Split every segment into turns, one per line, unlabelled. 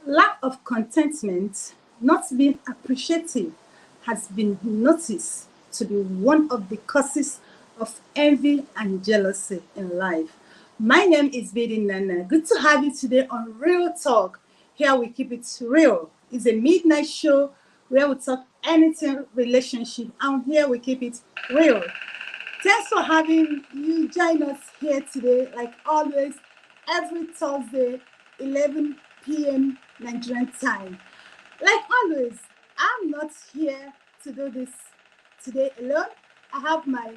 Lack of contentment, not being appreciative, has been noticed to be one of the causes of envy and jealousy in life. My name is Bidi Nana. Good to have you today on Real Talk. Here we keep it real. It's a midnight show where we talk anything relationship, and here we keep it real. Thanks for having you join us here today, like always, every Thursday, 11 p.m. Nigerian time. Like always, I'm not here to do this today alone. I have my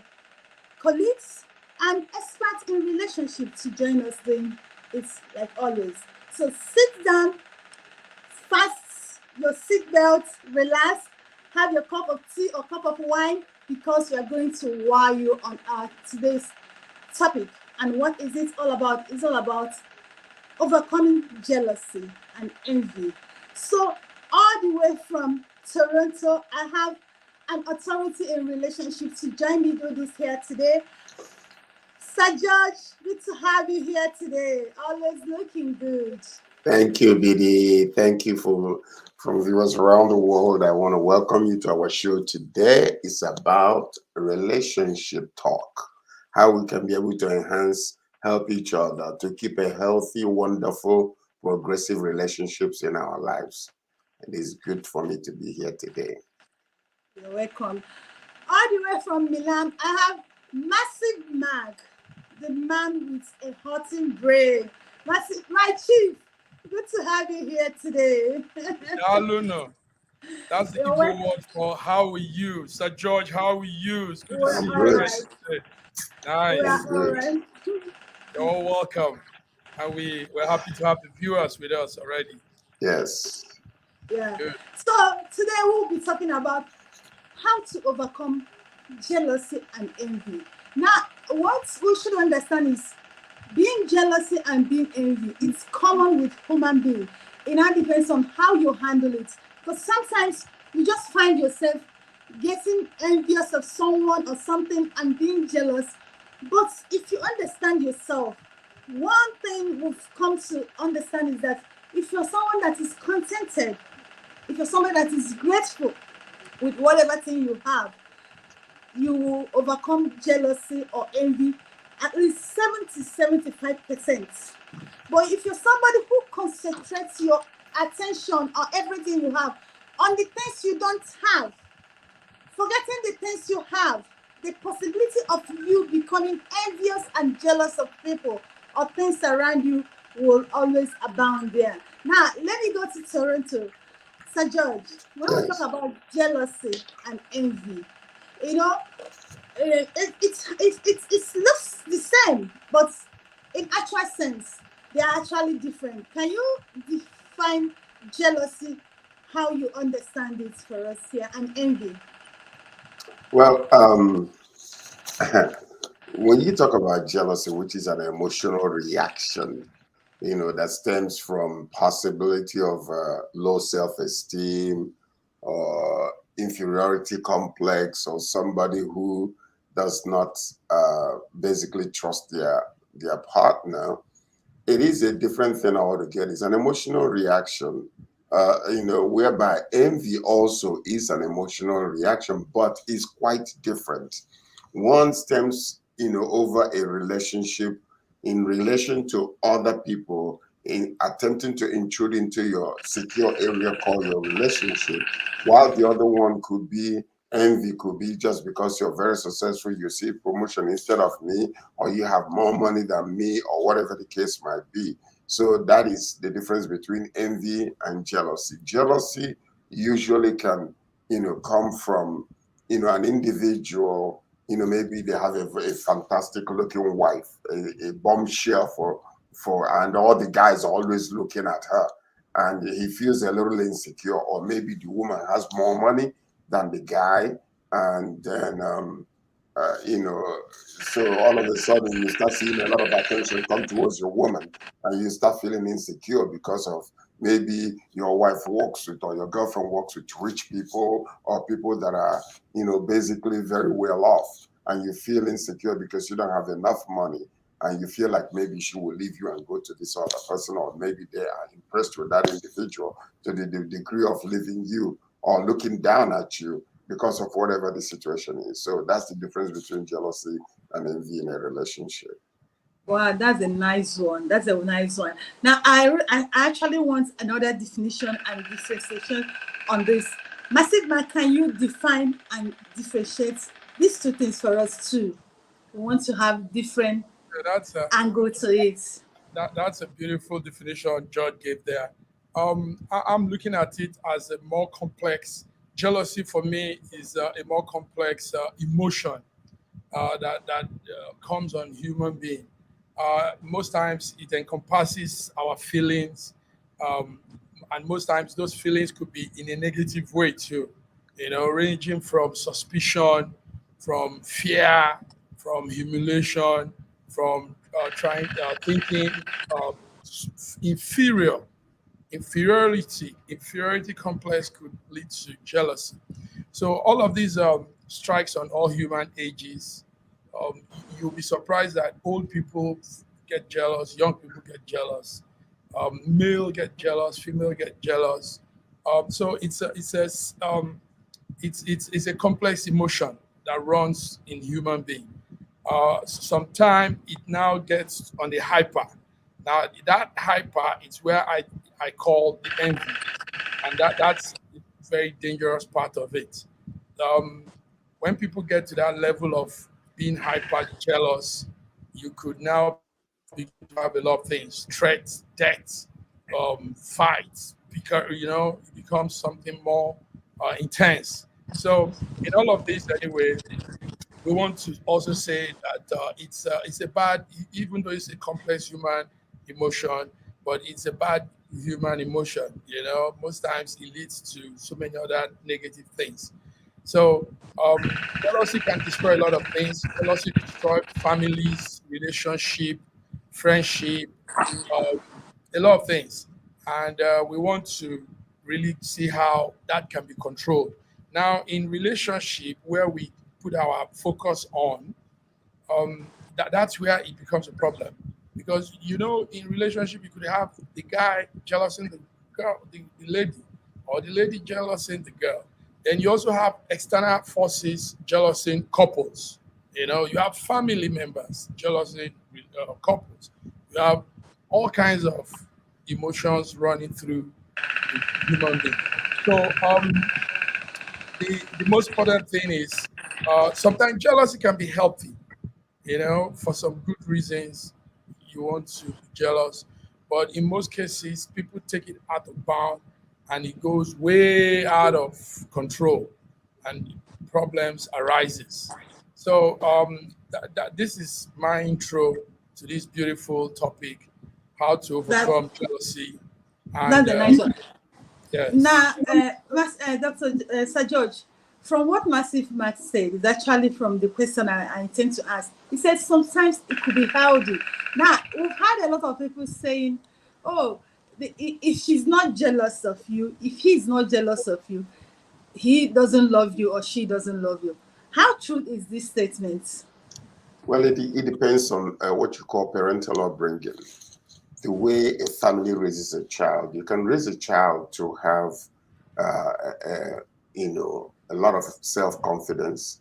colleagues and experts in relationship to join us doing it like always. So sit down, fasten your seatbelt, relax, have your cup of tea or cup of wine because we are going to wow you on our today's topic. And what is it all about? It's all about overcoming jealousy and envy. So all the way from Toronto, I have an authority in relationship to join me do this here today. Sir George, good to have you here today. Always looking good.
Thank you, BD. Thank you from viewers around the world. I want to welcome you to our show today. It's about relationship talk, how we can be able to enhance, help each other to keep a healthy, wonderful, progressive relationships in our lives. It is good for me to be here today.
You're welcome. All the way from Milan, I have Massive Mag, the man with a hurting brain. Massive, my chief, good to have you here today.
Luna, that's the Igbo word for how we use. Sir George, how we use. Good to see you guys today. Nice.
Right.
You're all welcome. And we're happy to have the viewers with us already.
Yes.
Yeah. Good. So today we'll be talking about how to overcome jealousy and envy. Now, what we should understand is being jealousy and being envy, it's common with human beings. It now depends on how you handle it. Because sometimes you just find yourself getting envious of someone or something and being jealous. But if you understand yourself, one thing we've come to understand is that if you're someone that is contented, if you're someone that is grateful with whatever thing you have, you will overcome jealousy or envy at least 70-75%. But if you're somebody who concentrates your attention or everything you have on the things you don't have, forgetting the things you have, the possibility of you becoming envious and jealous of people or things around you will always abound there. Now, let me go to Toronto. Sir George, when we talk about jealousy and envy, you know, it looks the same, but in actual sense, they are actually different. Can you define jealousy, how you understand it for us here, and envy?
Well, when you talk about jealousy, which is an emotional reaction, that stems from possibility of low self-esteem or inferiority complex, or somebody who does not basically trust their partner, it is a different thing altogether. It's an emotional reaction, whereby envy also is an emotional reaction, but is quite different. One stems, over a relationship in relation to other people, in attempting to intrude into your secure area called your relationship, while the other one could be envy, could be just because you're very successful, you see promotion instead of me, or you have more money than me, or whatever the case might be. So that is the difference between envy and jealousy. Jealousy usually can, come from, an individual, maybe they have a fantastic looking wife, a bombshell and all the guys are always looking at her, and he feels a little insecure, or maybe the woman has more money than the guy, and then so all of a sudden you start seeing a lot of attention come towards your woman, and you start feeling insecure because of maybe your wife works with, or your girlfriend works with rich people, or people that are, basically very well off, and you feel insecure because you don't have enough money, and you feel like maybe she will leave you and go to this other person, or maybe they are impressed with that individual to the degree of leaving you or looking down at you because of whatever the situation is. So that's the difference between jealousy and envy in a relationship.
Wow, that's a nice one. That's a nice one. Now, I actually want another definition and differentiation on this. Massive Man, can you define and differentiate these two things for us too? We want to have different angle to it.
That's a beautiful definition George gave there. I'm looking at it as a more complex. Jealousy for me is a more complex emotion that comes on human being. Most times it encompasses our feelings, and most times those feelings could be in a negative way too. Ranging from suspicion, from fear, from humiliation, from thinking inferiority complex could lead to jealousy. So all of these strikes on all human ages. You'll be surprised that old people get jealous, young people get jealous, male get jealous, female get jealous. So it's a complex emotion that runs in human being. Sometimes it now gets on the hyper. Now that hyper is where I call the envy, and that's the very dangerous part of it. When people get to that level of being hyper jealous, you could now begin to have a lot of things: threats, deaths, fights. Because it becomes something more intense. So in all of this, anyway, we want to also say that it's a bad, even though it's a complex human emotion, but it's a bad human emotion. Most times it leads to so many other negative things. So jealousy can destroy a lot of things. Jealousy destroy families, relationship, friendship, a lot of things, and we want to really see how that can be controlled. Now, in relationship, where we put our focus on, that's where it becomes a problem, because in relationship you could have the guy jealousing the girl, the lady, or the lady jealousing the girl. Then you also have external forces jealousing couples. You have family members jealousing couples. You have all kinds of emotions running through the human being. So the most important thing is sometimes jealousy can be healthy. For some good reasons you want to be jealous, but in most cases people take it out of bound and it goes way out of control and problems arises. So this is my intro to this beautiful topic: how to overcome jealousy. And
That's a nice one.
yes.
Now, Dr. Sir George, from what Massive Max said, is actually from the question I intend to ask. He said sometimes it could be healthy. Now, we've had a lot of people saying, oh, if she's not jealous of you, if he's not jealous of you, he doesn't love you or she doesn't love you. How true is this statement?
Well, it depends on what you call parental upbringing. The way a family raises a child. You can raise a child to have, a lot of self-confidence,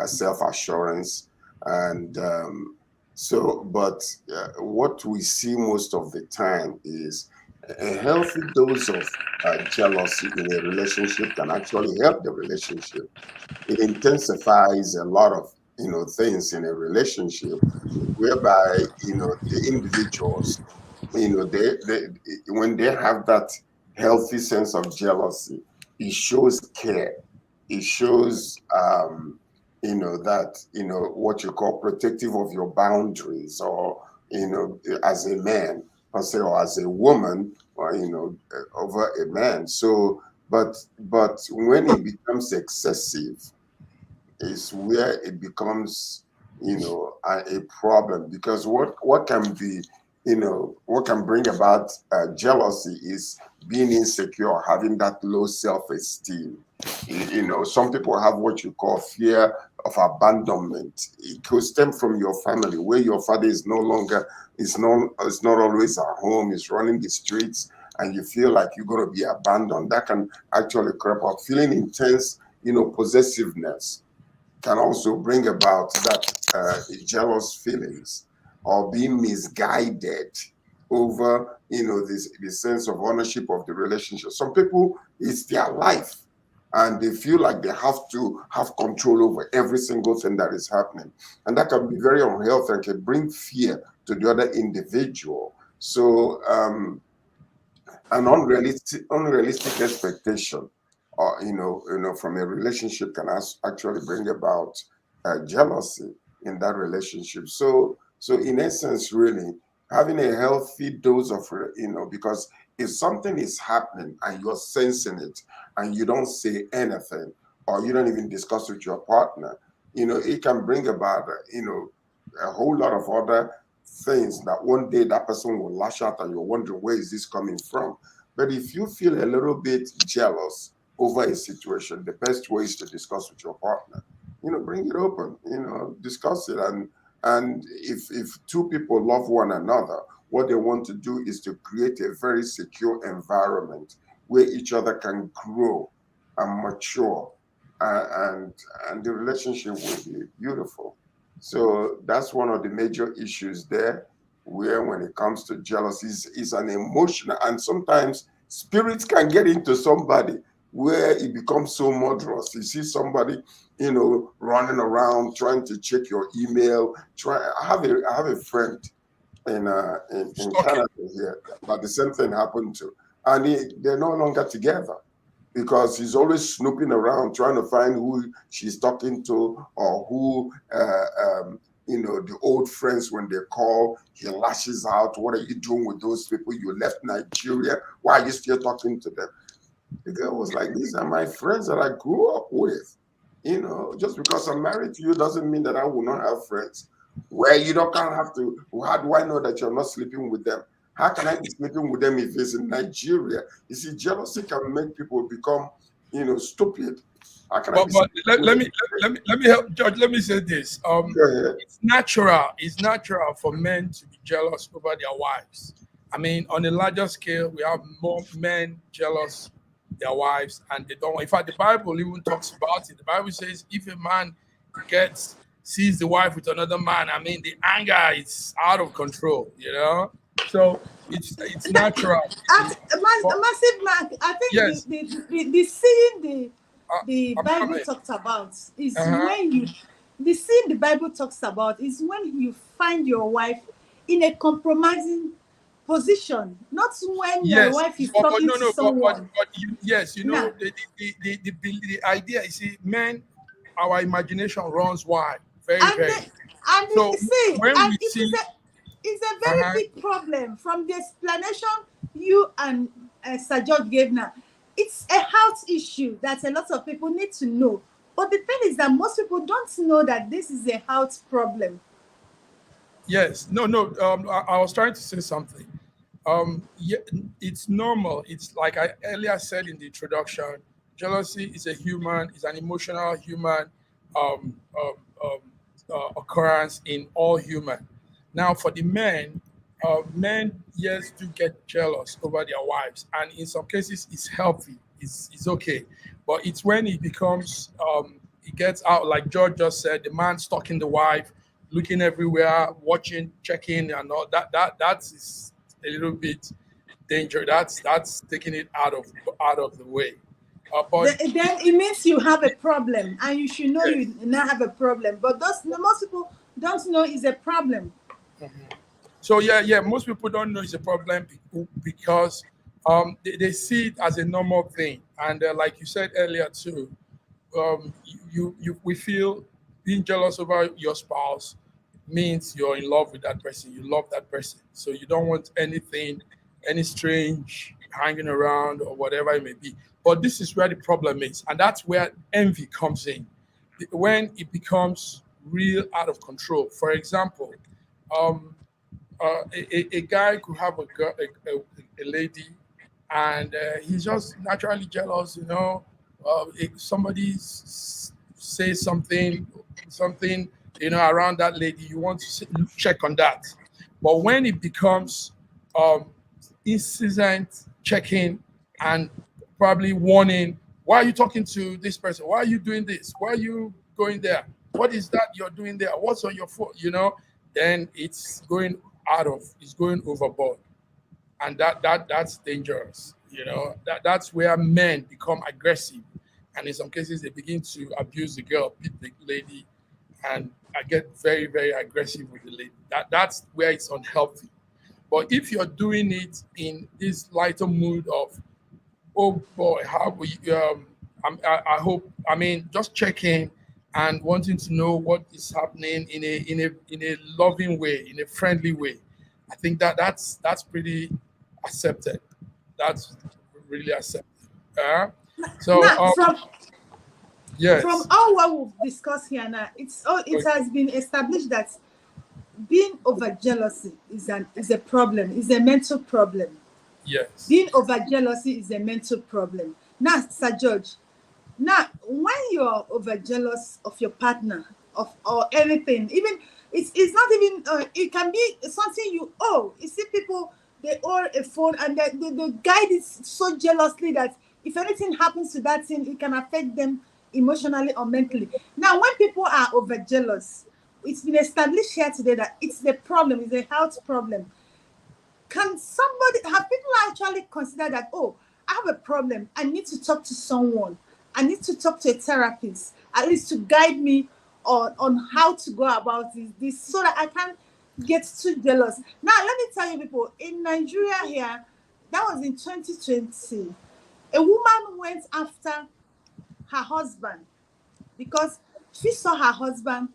self-assurance, and but what we see most of the time is a healthy dose of jealousy in a relationship can actually help the relationship. It intensifies a lot of things in a relationship, whereby the individuals, they when they have that healthy sense of jealousy, it shows care, it shows that, what you call protective of your boundaries, or, as a man, per se, or as a woman, or, over a man. So, but when it becomes excessive, is where it becomes, a problem, because what can be, what can bring about jealousy is being insecure, having that low self-esteem. Some people have what you call fear of abandonment. It could stem from your family, where your father is no longer, is not always at home, is running the streets, and you feel like you're going to be abandoned. That can actually creep up. Feeling intense, possessiveness can also bring about that jealous feelings, or being misguided over, this the sense of ownership of the relationship. Some people, it's their life, and they feel like they have to have control over every single thing that is happening, and that can be very unhealthy and can bring fear to the other individual. So, an unrealistic expectation, or, from a relationship, can actually bring about jealousy in that relationship. So in essence, really having a healthy dose of, because if something is happening and you're sensing it, and you don't say anything, or you don't even discuss with your partner, it can bring about, a whole lot of other things, that one day that person will lash out, and you're wondering, where is this coming from? But if you feel a little bit jealous over a situation, the best way is to discuss with your partner. Bring it open. Discuss it, and if two people love one another, what they want to do is to create a very secure environment where each other can grow and mature, and the relationship will be beautiful. So that's one of the major issues there, where when it comes to jealousy, is an emotional, and sometimes spirits can get into somebody, where it becomes so murderous. You see somebody, running around trying to check your email. I have a friend in
Stalking.
Canada here, but the same thing happened to, and they're no longer together, because he's always snooping around trying to find who she's talking to, or who, the old friends, when they call, he lashes out. What are you doing with those people? You left Nigeria. Why are you still talking to them? The girl was like, these are my friends that I grew up with. Just because I'm married to you doesn't mean that I will not have friends. Where you don't can't have to. How do I know that you're not sleeping with them? How can I be sleeping with them if it's in Nigeria? You see, jealousy can make people become, stupid. How can I
But
be
but
sleeping
let,
with
let
them?
me let me help George. Let me say this.
Go ahead.
It's natural. It's natural for men to be jealous over their wives. I mean, on a larger scale, we have more men jealous their wives, and they don't. In fact, the Bible even talks about it. The Bible says if a man sees the wife with another man, I mean, the anger is out of control. So it's natural.
A
But
massive mark. I think
yes,
the seeing the
I'm
Bible
coming.
talks about is
Uh-huh.
when you the seeing the Bible talks about is when you find your wife in a compromising position, not when your
Yes,
wife is
but
talking
no,
to
no, but
someone.
yes,
Now,
the idea. You see, men, our imagination runs wide, very,
and
very.
the, and
So
see,
when
and
we
it is
see,
a very
uh-huh,
big problem from the explanation you and Sir George gave now. It's a health issue that a lot of people need to know. But the thing is that most people don't know that this is a health problem.
yes, no, no, I was trying to say something. Yeah, it's normal. It's like I earlier said in the introduction. Jealousy is an emotional human um, um, um, occurrence in all human. Now, for the men, yes, do get jealous over their wives, and in some cases, it's healthy. It's okay, but it's when it becomes it gets out, like George just said, the man stalking the wife, looking everywhere, watching, checking, and all that is a little bit danger. That's taking it out of the way. But
Then it means you have a problem, and you should know
yes.
you now have a problem. But those most people don't know is a problem.
So yeah, most people don't know it's a problem because they see it as a normal thing, and like you said earlier too, we feel being jealous over your spouse means you're in love with that person. You love that person. So you don't want anything, any strange hanging around or whatever it may be. But this is where the problem is. And that's where envy comes in. When it becomes real out of control. For example, um, a guy could have a girl, a lady, and he's just naturally jealous. If somebody says something, around that lady, you want to check on that. But when it becomes um, incident checking and probably warning, why are you talking to this person? Why are you doing this? Why are you going there? What is that you're doing there? What's on your phone? Then it's going overboard, and that's dangerous. That's where men become aggressive, and in some cases they begin to abuse the girl, beat the lady, and I get very, very aggressive with the lady. That's where it's unhealthy. But if you're doing it in this lighter mood of, oh boy, how we I hope, just checking and wanting to know what is happening in a loving way, in a friendly way. I think that's pretty accepted. That's really accepted. Uh, so
Now, from
yes,
all what we've discussed here now, it
okay,
has been established that being over jealousy is a problem, is a mental problem.
yes,
Being over jealousy is a mental problem. Now, Sir George, now when you're over jealous of your partner of or anything, even it's not even it can be something you owe. You see people, they owe a phone and they guide it so jealously that if anything happens to that thing, it can affect them emotionally or mentally. Now, when people are over jealous, it's been established here today that it's the problem, it's a health problem. Can somebody have people actually consider that, oh, I have a problem, I need to talk to someone, I need to talk to a therapist at least to guide me on how to go about this so that I can get too jealous. Now let me tell you people, in Nigeria here, that was in 2020, a woman went after her husband because she saw her husband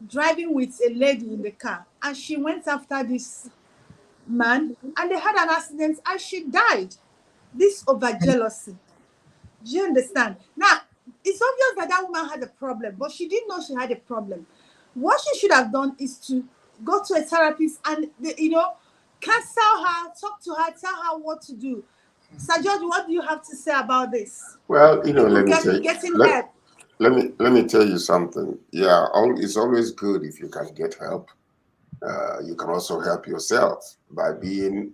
driving with a lady in the car, and she went after this man and they had an accident and she died. This over jealousy. Do you understand? Now, it's obvious that that woman had a problem, but she didn't know she had a problem. What she should have done is to go to a therapist and, counsel her, talk to her, tell her what to do. Sir George, what do you have to say about this?
Well,
People
let me tell you,
getting
let,
help.
let me tell you something. Yeah, it's always good if you can get help. You can also help yourself by being,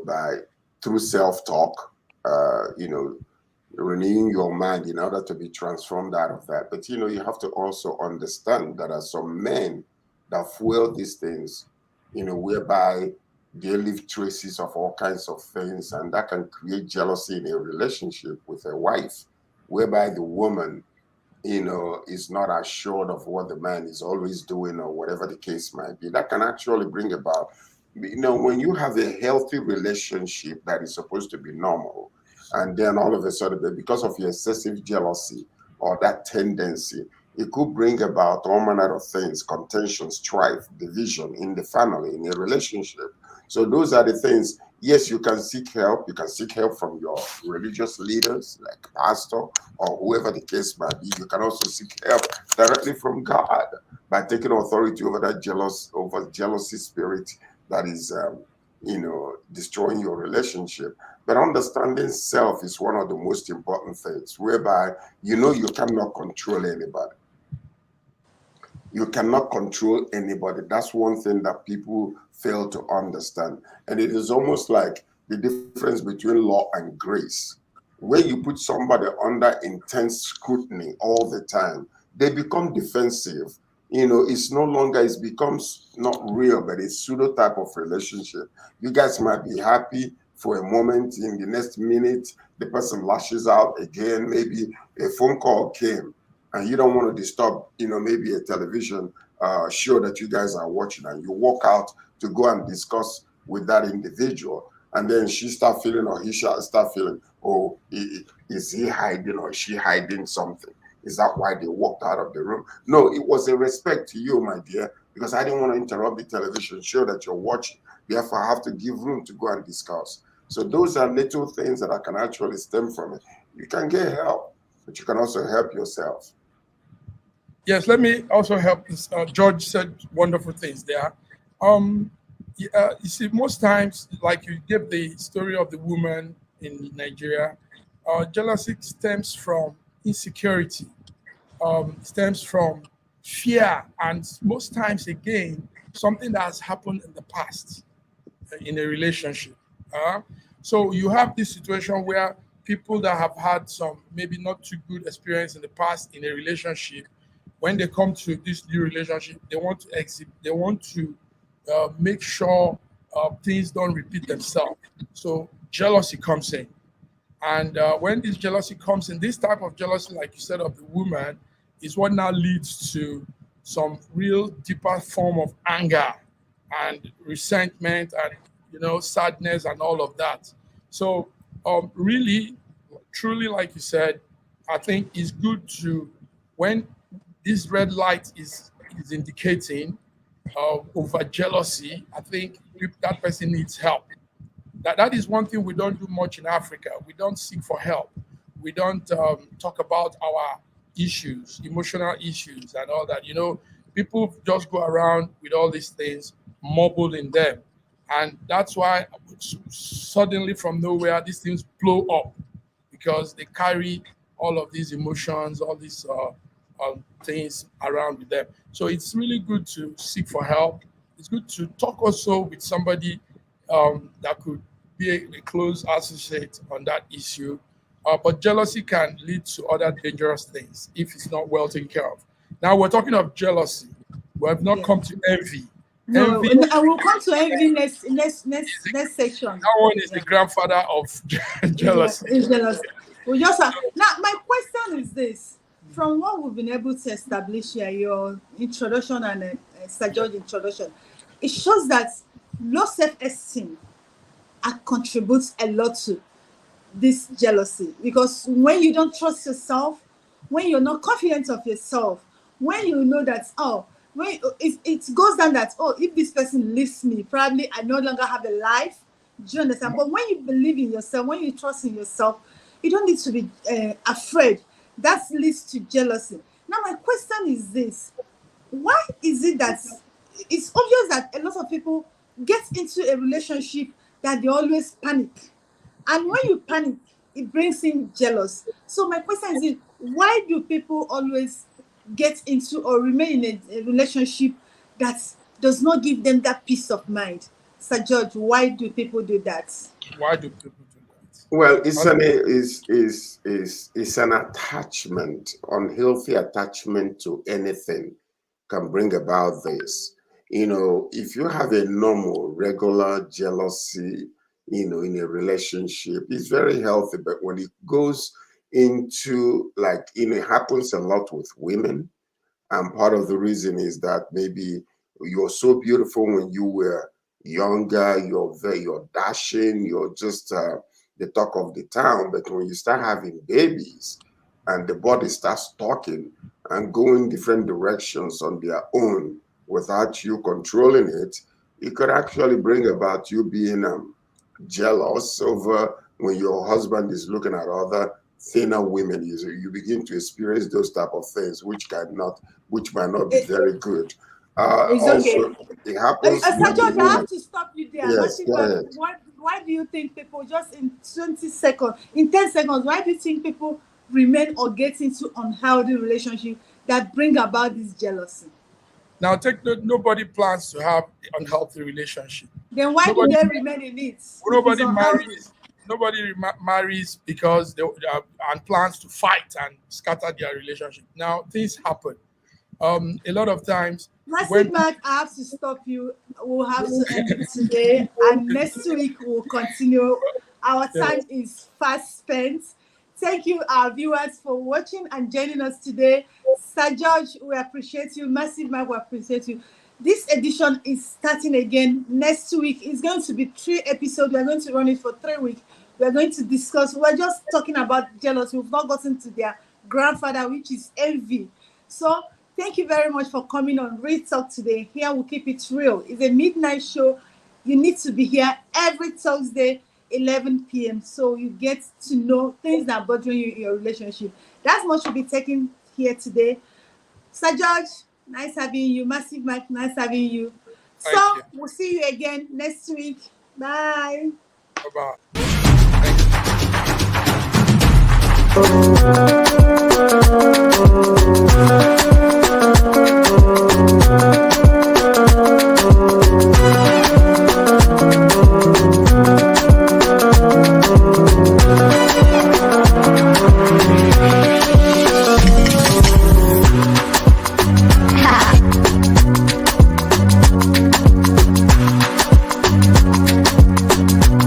by through self-talk, renewing your mind in order to be transformed out of that. But you have to also understand that there are some men that fuel these things, whereby they leave traces of all kinds of things, and that can create jealousy in a relationship with a wife, whereby the woman, is not assured of what the man is always doing or whatever the case might be. That can actually bring about, when you have a healthy relationship that is supposed to be normal, and then all of a sudden, because of your excessive jealousy or that tendency, it could bring about all manner of things, contention, strife, division in the family, in a relationship. So those are the things. Yes, you can seek help. You can seek help from your religious leaders, like pastor or whoever the case might be. You can also seek help directly from God by taking authority over that jealousy spirit that is, destroying your relationship. But understanding self is one of the most important things, whereby you cannot control anybody. You cannot control anybody. That's one thing that people fail to understand. And it is almost like the difference between law and grace. When you put somebody under intense scrutiny all the time, they become defensive. It's no longer, it becomes not real, but it's pseudo type of relationship. You guys might be happy for a moment. In the next minute, the person lashes out again. Maybe a phone call came and you don't want to disturb, maybe a television show that you guys are watching, and you walk out to go and discuss with that individual, and then she start feeling, or he start feeling, oh, is he hiding or is she hiding something? Is that why they walked out of the room? No, it was a respect to you, my dear, because I didn't want to interrupt the television show that you're watching. Therefore, I have to give room to go and discuss. So those are little things that I can actually stem from it. You can get help, but you can also help yourself.
Yes, let me also help. George said wonderful things there. You see, most times, like you gave the story of the woman in Nigeria, jealousy stems from insecurity, stems from fear, and most times, again, something that has happened in the past in a relationship. So you have this situation where people that have had some maybe not too good experience in the past in a relationship, when they come to this new relationship, they want to exit. They want to make sure things don't repeat themselves. So jealousy comes in, and when this jealousy comes in, this type of jealousy, like you said, of the woman, is what now leads to some real deeper form of anger and resentment and sadness and all of that. So really, truly, like you said, I think it's good to, when this red light is indicating over jealousy, I think that person needs help. That is one thing we don't do much in Africa. We don't seek for help. We don't talk about our issues, emotional issues, and all that. People just go around with all these things mumbled in them, and that's why suddenly from nowhere these things blow up because they carry all of these emotions, all these things around with them. So it's really good to seek for help. It's good to talk also with somebody that could be a close associate on that issue. But jealousy can lead to other dangerous things if it's not well taken care of. Now we're talking of jealousy. We have not
Yeah.
come to envy.
No,
Envy,
I will come to envy next section.
that one is
Yeah.
the grandfather of
Yeah,
jealousy.
it's jealous. We just now my question is this: from what we've been able to establish here, your introduction and Sir George introduction, it shows that low self-esteem contributes a lot to this jealousy, because when you don't trust yourself, when you're not confident of yourself, when you know that when it goes down that if this person leaves me, probably I no longer have a life. Do you understand? But when you believe in yourself, when you trust in yourself, you don't need to be afraid. That leads to jealousy. Now my question is this: why is it that it's obvious that a lot of people get into a relationship that they always panic, and when you panic, it brings in jealous. So my question is, why do people always get into or remain in a relationship that does not give them that peace of mind? Sir George, why do people do that?
Why do people do that?
Well, it's an attachment, unhealthy attachment to anything can bring about this. If you have a normal, regular jealousy, in a relationship, it's very healthy. But when it goes into it happens a lot with women. And part of the reason is that maybe you're so beautiful when you were younger, you're dashing, you're just the talk of the town. But when you start having babies and the body starts talking and going different directions on their own without you controlling it, it could actually bring about you being jealous over when your husband is looking at other thinner women. You begin to experience those type of things, which might not be very good.
It's okay.
Also, it happens
Sir
with the
George, I
women.
have to stop you there.
Yes, go ahead.
Why do you think people just in 20 seconds, in 10 seconds, why do you think people remain or get into unhealthy relationship that bring about this jealousy?
Now, take note, nobody plans to have an unhealthy relationship.
Then why do
Nobody,
they remain in it?
nobody marries. Nobody marries because they and plans to fight and scatter their relationship. Now, things happen. A lot of times,
Massive Mark, I have to stop you. We'll have to end it today, and next week we'll continue. Our time is fast spent. Thank you, our viewers, for watching and joining us today. Sir George, we appreciate you. Massive Mark, we appreciate you. This edition is starting again next week. It's going to be 3 episodes. We're going to run it for 3 weeks. We're going to discuss. We're just talking about jealousy. We've not gotten to their grandfather, which is envy. So thank you very much for coming on Real Talk today. Here we keep it real. It's a midnight show. You need to be here every Thursday, 11 p.m. So you get to know things that are bothering you in your relationship. That's what we'll be taking here today. Sir George, nice having you. Massive Mike, nice having you.
Thank
So
you.
we'll see you again next week. Bye.
Bye-bye. Thank you.